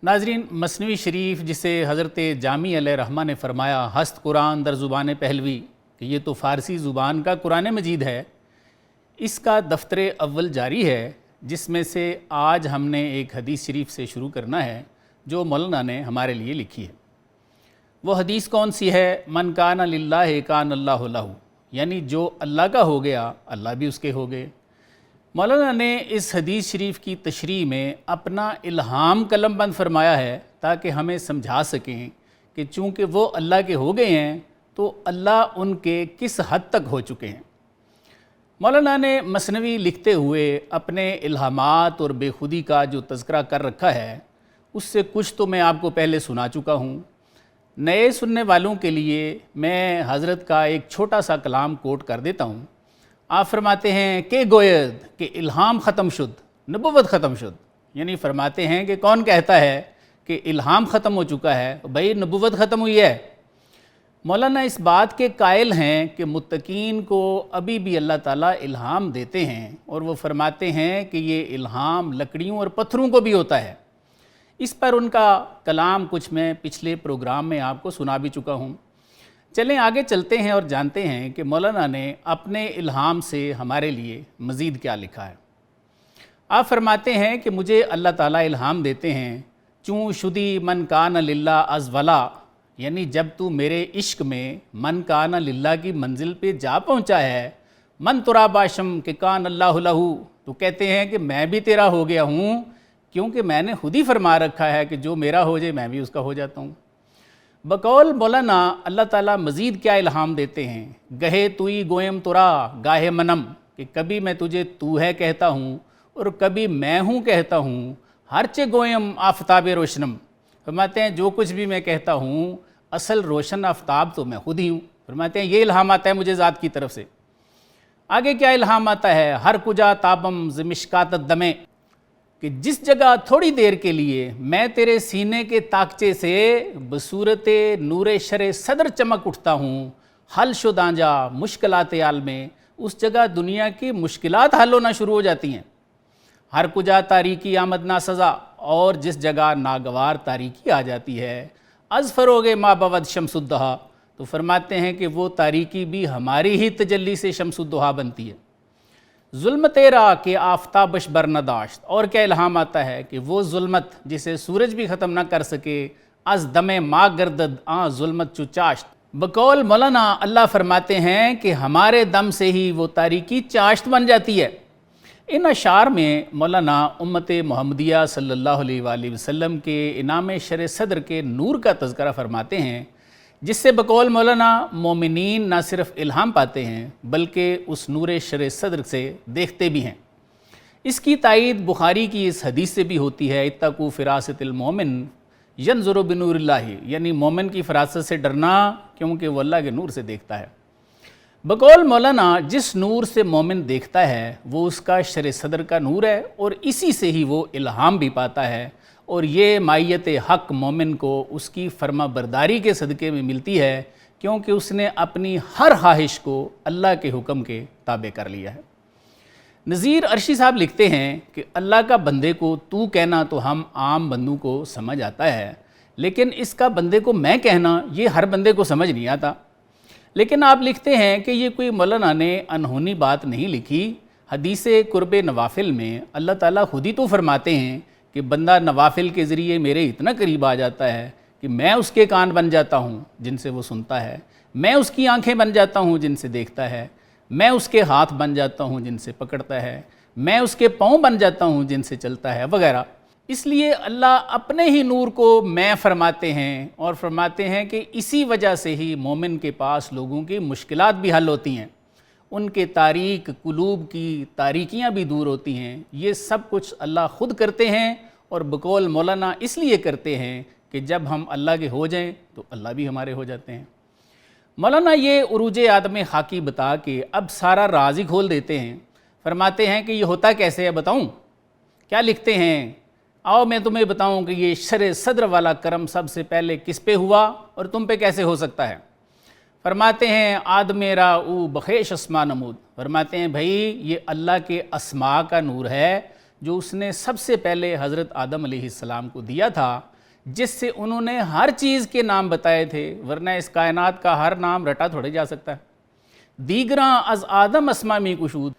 ناظرین، مثنوی شریف جسے حضرت جامی علیہ رحمہ نے فرمایا ہست قرآن در زبان پہلوی کہ یہ تو فارسی زبان کا قرآن مجید ہے، اس کا دفتر اول جاری ہے، جس میں سے آج ہم نے ایک حدیث شریف سے شروع کرنا ہے جو مولانا نے ہمارے لیے لکھی ہے۔ وہ حدیث کون سی ہے؟ من کان للہ کان اللہ لہ، یعنی جو اللہ کا ہو گیا اللہ بھی اس کے ہو گئے۔ مولانا نے اس حدیث شریف کی تشریح میں اپنا الہام قلم بند فرمایا ہے تاکہ ہمیں سمجھا سکیں کہ چونکہ وہ اللہ کے ہو گئے ہیں تو اللہ ان کے کس حد تک ہو چکے ہیں۔ مولانا نے مثنوی لکھتے ہوئے اپنے الہامات اور بے خودی کا جو تذکرہ کر رکھا ہے اس سے کچھ تو میں آپ کو پہلے سنا چکا ہوں۔ نئے سننے والوں کے لیے میں حضرت کا ایک چھوٹا سا کلام کوٹ کر دیتا ہوں۔ آپ فرماتے ہیں کہ گوید کہ الہام ختم شد، نبوت ختم شد، یعنی فرماتے ہیں کہ کون کہتا ہے کہ الہام ختم ہو چکا ہے؟ بھئی نبوت ختم ہوئی ہے۔ مولانا اس بات کے قائل ہیں کہ متقین کو ابھی بھی اللہ تعالیٰ الہام دیتے ہیں، اور وہ فرماتے ہیں کہ یہ الہام لکڑیوں اور پتھروں کو بھی ہوتا ہے۔ اس پر ان کا کلام کچھ میں پچھلے پروگرام میں آپ کو سنا بھی چکا ہوں۔ چلیں آگے چلتے ہیں اور جانتے ہیں کہ مولانا نے اپنے الہام سے ہمارے لیے مزید کیا لکھا ہے۔ آپ فرماتے ہیں کہ مجھے اللہ تعالیٰ الہام دیتے ہیں، چوں شدی من کان للہ از ولا، یعنی جب تو میرے عشق میں من کان للہ کی منزل پہ جا پہنچا ہے، من ترا باشم کہ کان اللہ لہو، تو کہتے ہیں کہ میں بھی تیرا ہو گیا ہوں، کیونکہ میں نے خود ہی فرما رکھا ہے کہ جو میرا ہو جائے میں بھی اس کا ہو جاتا ہوں۔ بقول مولانا اللہ تعالیٰ مزید کیا الہام دیتے ہیں؟ گہے توئی گویم ترا گاہے منم، کہ کبھی میں تجھے تو ہے کہتا ہوں اور کبھی میں ہوں کہتا ہوں، ہرچے گویم آفتاب روشنم، فرماتے ہیں جو کچھ بھی میں کہتا ہوں اصل روشن آفتاب تو میں خود ہی ہوں۔ فرماتے ہیں یہ الہام آتا ہے مجھے ذات کی طرف سے۔ آگے کیا الہام آتا ہے؟ ہر کجا تابم ز مشکات الدمے، کہ جس جگہ تھوڑی دیر کے لیے میں تیرے سینے کے تاکچے سے بصورت نور شر صدر چمک اٹھتا ہوں، حل شداں جا مشکلات عالم میں، اس جگہ دنیا کی مشکلات حل ہونا شروع ہو جاتی ہیں۔ ہر کجا تاریکی آمد نا سزا، اور جس جگہ ناگوار تاریکی آ جاتی ہے، از فروغ ما بود شمس الضحیٰ، تو فرماتے ہیں کہ وہ تاریکی بھی ہماری ہی تجلی سے شمس الضحیٰ بنتی ہے۔ ظلم تیرا کہ آفتابش بر نداشت، اور کیا الہام آتا ہے کہ وہ ظلمت جسے سورج بھی ختم نہ کر سکے، از دم ما گردد آں ظلمت چو چاشت، بقول مولانا اللہ فرماتے ہیں کہ ہمارے دم سے ہی وہ تاریکی چاشت بن جاتی ہے۔ ان اشعار میں مولانا امت محمدیہ صلی اللہ علیہ وآلہ وسلم کے انعام شر صدر کے نور کا تذکرہ فرماتے ہیں، جس سے بقول مولانا مومنین نہ صرف الہام پاتے ہیں بلکہ اس نور شر صدر سے دیکھتے بھی ہیں۔ اس کی تائید بخاری کی اس حدیث سے بھی ہوتی ہے، اتقوا فراست المومن ینظر بنور اللہ، یعنی مومن کی فراست سے ڈرنا کیونکہ وہ اللہ کے نور سے دیکھتا ہے۔ بقول مولانا جس نور سے مومن دیکھتا ہے وہ اس کا شر صدر کا نور ہے، اور اسی سے ہی وہ الہام بھی پاتا ہے، اور یہ مائیت حق مومن کو اس کی فرما برداری کے صدقے میں ملتی ہے، کیونکہ اس نے اپنی ہر خواہش کو اللہ کے حکم کے تابع کر لیا ہے۔ نذیر عرشی صاحب لکھتے ہیں کہ اللہ کا بندے کو تو کہنا تو ہم عام بندوں کو سمجھ آتا ہے، لیکن اس کا بندے کو میں کہنا یہ ہر بندے کو سمجھ نہیں آتا۔ لیکن آپ لکھتے ہیں کہ یہ کوئی مولانا نے انہونی بات نہیں لکھی۔ حدیث قرب نوافل میں اللہ تعالیٰ خود ہی تو فرماتے ہیں کہ بندہ نوافل کے ذریعے میرے اتنا قریب آ جاتا ہے کہ میں اس کے کان بن جاتا ہوں جن سے وہ سنتا ہے، میں اس کی آنکھیں بن جاتا ہوں جن سے دیکھتا ہے، میں اس کے ہاتھ بن جاتا ہوں جن سے پکڑتا ہے، میں اس کے پاؤں بن جاتا ہوں جن سے چلتا ہے وغیرہ۔ اس لیے اللہ اپنے ہی نور کو میں فرماتے ہیں، اور فرماتے ہیں کہ اسی وجہ سے ہی مومن کے پاس لوگوں کی مشکلات بھی حل ہوتی ہیں، ان کے تاریک قلوب کی تاریکیاں بھی دور ہوتی ہیں۔ یہ سب کچھ اللہ خود کرتے ہیں، اور بقول مولانا اس لیے کرتے ہیں کہ جب ہم اللہ کے ہو جائیں تو اللہ بھی ہمارے ہو جاتے ہیں۔ مولانا یہ عروج آدم خاکی بتا کے اب سارا راز ہی کھول دیتے ہیں۔ فرماتے ہیں کہ یہ ہوتا کیسے ہے بتاؤں؟ کیا لکھتے ہیں؟ آؤ میں تمہیں بتاؤں کہ یہ شر صدر والا کرم سب سے پہلے کس پہ ہوا اور تم پہ کیسے ہو سکتا ہے۔ فرماتے ہیں آدم را او بخیش اسما نمود، فرماتے ہیں بھائی یہ اللہ کے اسماء کا نور ہے جو اس نے سب سے پہلے حضرت آدم علیہ السلام کو دیا تھا، جس سے انہوں نے ہر چیز کے نام بتائے تھے، ورنہ اس کائنات کا ہر نام رٹا تھوڑے جا سکتا ہے۔ دیگراں از آدم اسما می کشود،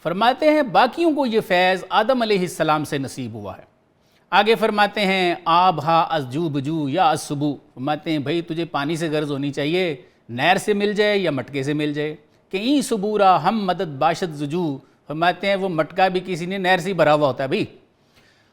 فرماتے ہیں باقیوں کو یہ فیض آدم علیہ السلام سے نصیب ہوا ہے۔ آگے فرماتے ہیں آب ہا از جو بجو یا از صبو، فرماتے ہیں بھائی تجھے پانی سے غرض ہونی چاہیے، نہر سے مل جائے یا مٹکے سے مل جائے، کہ این صبورا ہم مدد باشد زجو، فرماتے ہیں وہ مٹکا بھی کسی نے نہر سے بھرا ہوا ہوتا ہے بھائی۔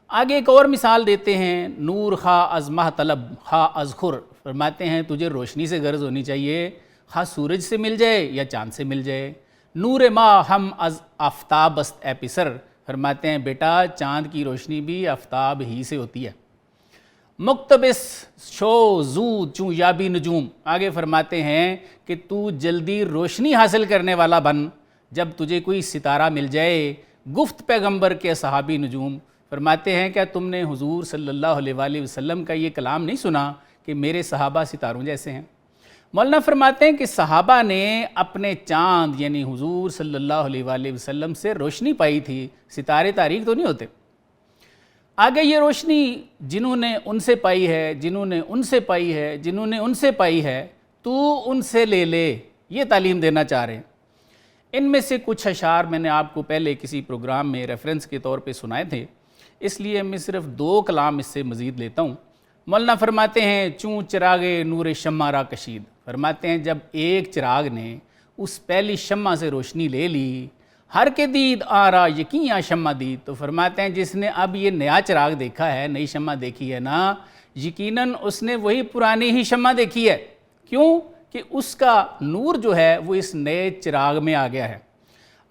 آگے ایک اور مثال دیتے ہیں نور خواہ از ماہ طلب خواہ از خور، فرماتے ہیں تجھے روشنی سے غرض ہونی چاہیے، خواہ سورج سے مل جائے یا چاند سے مل جائے۔ نور ماہ ہم از آفتاب است اے پسر، فرماتے ہیں بیٹا چاند کی روشنی بھی آفتاب ہی سے ہوتی ہے۔ مقتبس شو زود چوں یابی نجوم، آگے فرماتے ہیں کہ تو جلدی روشنی حاصل کرنے والا بن جب تجھے کوئی ستارہ مل جائے۔ گفت پیغمبر کے صحابی نجوم، فرماتے ہیں کیا تم نے حضور صلی اللہ علیہ وآلہ وسلم کا یہ کلام نہیں سنا کہ میرے صحابہ ستاروں جیسے ہیں؟ مولانا فرماتے ہیں کہ صحابہ نے اپنے چاند یعنی حضور صلی اللہ علیہ وآلہ وسلم سے روشنی پائی تھی، ستارے تاریک تو نہیں ہوتے۔ آگے یہ روشنی جنہوں نے ان سے پائی ہے، جنہوں نے ان سے پائی ہے، جنہوں نے ان سے پائی ہے، تو ان سے لے لے، یہ تعلیم دینا چاہ رہے ہیں۔ ان میں سے کچھ اشعار میں نے آپ کو پہلے کسی پروگرام میں ریفرنس کے طور پہ سنائے تھے، اس لیے میں صرف 2 کلام اس سے مزید لیتا ہوں۔ مولانا فرماتے ہیں چوں چراغ نور شمع را کشید، فرماتے ہیں جب ایک چراغ نے اس پہلی شمع سے روشنی لے لی، ہر کے دید آرا یقین شمع دید، تو فرماتے ہیں جس نے اب یہ نیا چراغ دیکھا ہے، نئی شمع دیکھی ہے نا، یقیناً اس نے وہی پرانی ہی شمع دیکھی ہے۔ کیوں؟ کہ اس کا نور جو ہے وہ اس نئے چراغ میں آ گیا ہے۔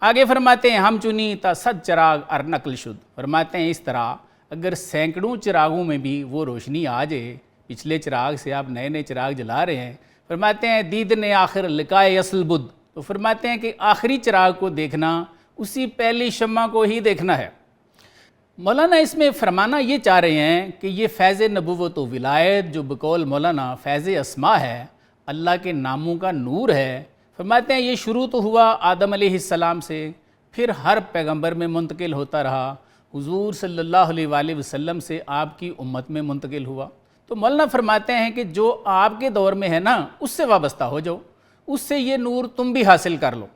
آگے فرماتے ہیں ہم چنی تا 100 چراغ ار نقل شد، فرماتے ہیں اس طرح اگر سینکڑوں چراغوں میں بھی وہ روشنی آ جائے، پچھلے چراغ سے آپ نئے نئے چراغ جلا رہے ہیں، فرماتے ہیں دید نے آخر لقائے اصل بدھ، تو فرماتے ہیں کہ آخری چراغ کو دیکھنا اسی پہلی شمع کو ہی دیکھنا ہے۔ مولانا اس میں فرمانا یہ چاہ رہے ہیں کہ یہ فیض نبوت و ولایت جو بقول مولانا فیض اسماء ہے، اللہ کے ناموں کا نور ہے، فرماتے ہیں یہ شروع تو ہوا آدم علیہ السلام سے، پھر ہر پیغمبر میں منتقل ہوتا رہا، حضور صلی اللہ علیہ وآلہ وسلم سے آپ کی امت میں منتقل ہوا۔ تو مولانا فرماتے ہیں کہ جو آپ کے دور میں ہے نا، اس سے وابستہ ہو جاؤ، اس سے یہ نور تم بھی حاصل کر لو۔